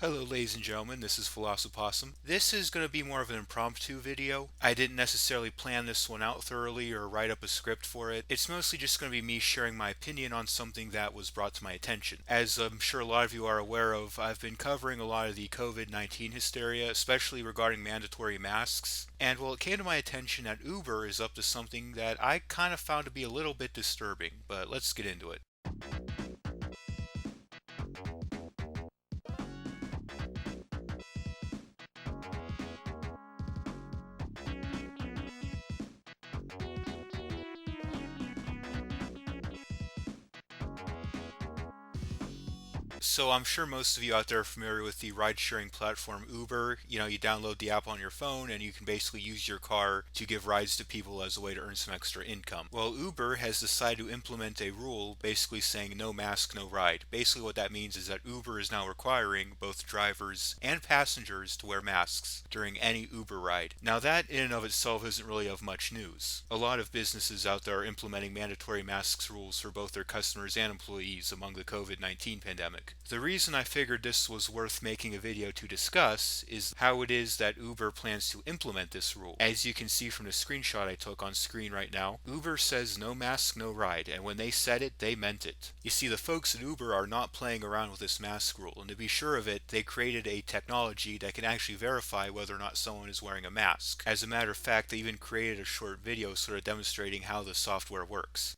Hello ladies and gentlemen, this is Philosophossum. This is going to be more of an impromptu video. I didn't necessarily plan this one out thoroughly or write up a script for it. It's mostly just going to be me sharing my opinion on something that was brought to my attention. As I'm sure a lot of you are aware of, I've been covering a lot of the COVID-19 hysteria, especially regarding mandatory masks. And well, it came to my attention that Uber is up to something that I kind of found to be a little bit disturbing, but let's get into it. So I'm sure most of you out there are familiar with the ride-sharing platform Uber. You download the app on your phone and you can basically use your car to give rides to people as a way to earn some extra income. Well, Uber has decided to implement a rule basically saying no mask, no ride. Basically what that means is that Uber is now requiring both drivers and passengers to wear masks during any Uber ride. Now that in and of itself isn't really of much news. A lot of businesses out there are implementing mandatory masks rules for both their customers and employees among the COVID-19 pandemic. The reason I figured this was worth making a video to discuss is how it is that Uber plans to implement this rule. As you can see from the screenshot I took on screen right now, Uber says no mask, no ride, and when they said it, they meant it. You see, the folks at Uber are not playing around with this mask rule, and to be sure of it, they created a technology that can actually verify whether or not someone is wearing a mask. As a matter of fact, they even created a short video sort of demonstrating how the software works.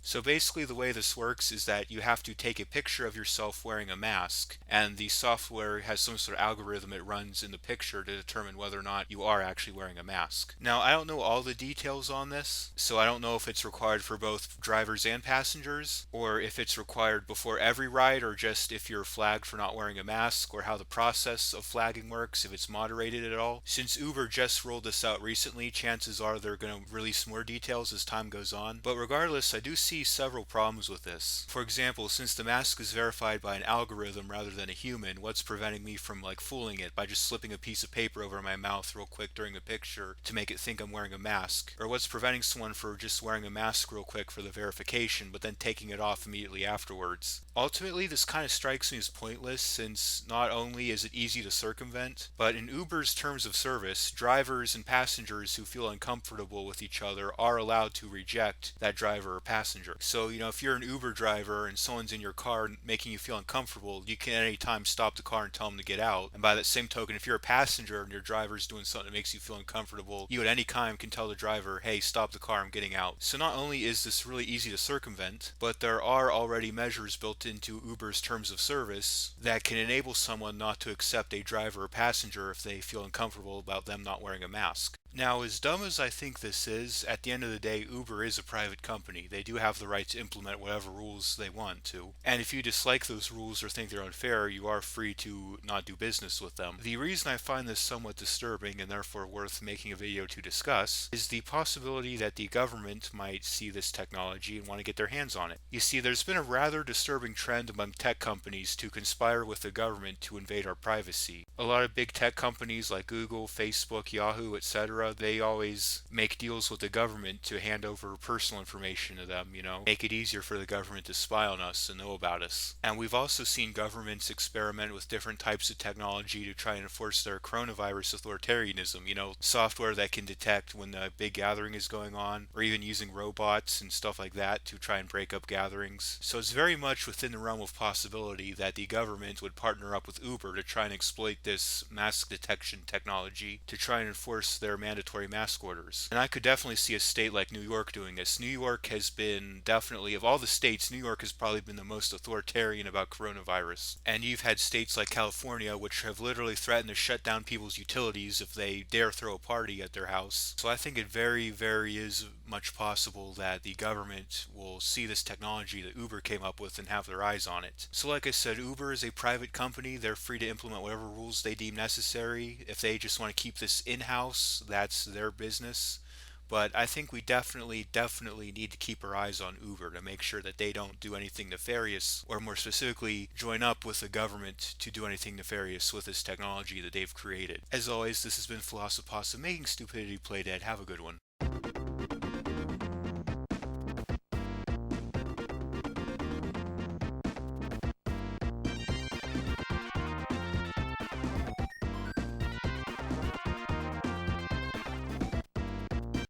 So basically the way this works is that you have to take a picture of yourself wearing a mask, and the software has some sort of algorithm it runs in the picture to determine whether or not you are actually wearing a mask. Now, I don't know all the details on this, so I don't know if it's required for both drivers and passengers, or if it's required before every ride, or just if you're flagged for not wearing a mask, or how the process of flagging works, if it's moderated at all. Since Uber just rolled this out recently, chances are they're going to release more details as time goes on. But regardless, I do see several problems with this. For example, since the mask is verified by an algorithm rather than a human, what's preventing me from fooling it by just slipping a piece of paper over my mouth real quick during the picture to make it think I'm wearing a mask? Or what's preventing someone for just wearing a mask real quick for the verification but then taking it off immediately afterwards? Ultimately, this kind of strikes me as pointless, since not only is it easy to circumvent, but in Uber's terms of service, drivers and passengers who feel uncomfortable with each other are allowed to reject that driver or passenger. So, if you're an Uber driver and someone's in your car making you feel uncomfortable, you can at any time stop the car and tell them to get out. And by that same token, if you're a passenger and your driver's doing something that makes you feel uncomfortable, you at any time can tell the driver, hey, stop the car, I'm getting out. So not only is this really easy to circumvent, but there are already measures built into Uber's terms of service that can enable someone not to accept a driver or passenger if they feel uncomfortable about them not wearing a mask. Now, as dumb as I think this is, at the end of the day, Uber is a private company. They do have the right to implement whatever rules they want to. And if you dislike those rules or think they're unfair, you are free to not do business with them. The reason I find this somewhat disturbing and therefore worth making a video to discuss is the possibility that the government might see this technology and want to get their hands on it. You see, there's been a rather disturbing trend among tech companies to conspire with the government to invade our privacy. A lot of big tech companies like Google, Facebook, Yahoo, etc., they always make deals with the government to hand over personal information to them, make it easier for the government to spy on us and know about us. And we've also seen governments experiment with different types of technology to try and enforce their coronavirus authoritarianism, software that can detect when a big gathering is going on, or even using robots and stuff like that to try and break up gatherings. So it's very much within the realm of possibility that the government would partner up with Uber to try and exploit this mask detection technology to try and enforce their mandatory mask orders. And I could definitely see a state like New York doing this. New York has been definitely, of all the states, New York has probably been the most authoritarian about coronavirus. And you've had states like California, which have literally threatened to shut down people's utilities if they dare throw a party at their house. So I think it very is much possible that the government will see this technology that Uber came up with and have their eyes on it. So like I said, Uber is a private company. They're free to implement whatever rules they deem necessary. If they just want to keep this in-house, that's their business. But I think we definitely need to keep our eyes on Uber to make sure that they don't do anything nefarious, or more specifically, join up with the government to do anything nefarious with this technology that they've created. As always, this has been Philosophosa, making stupidity play dead. Have a good one.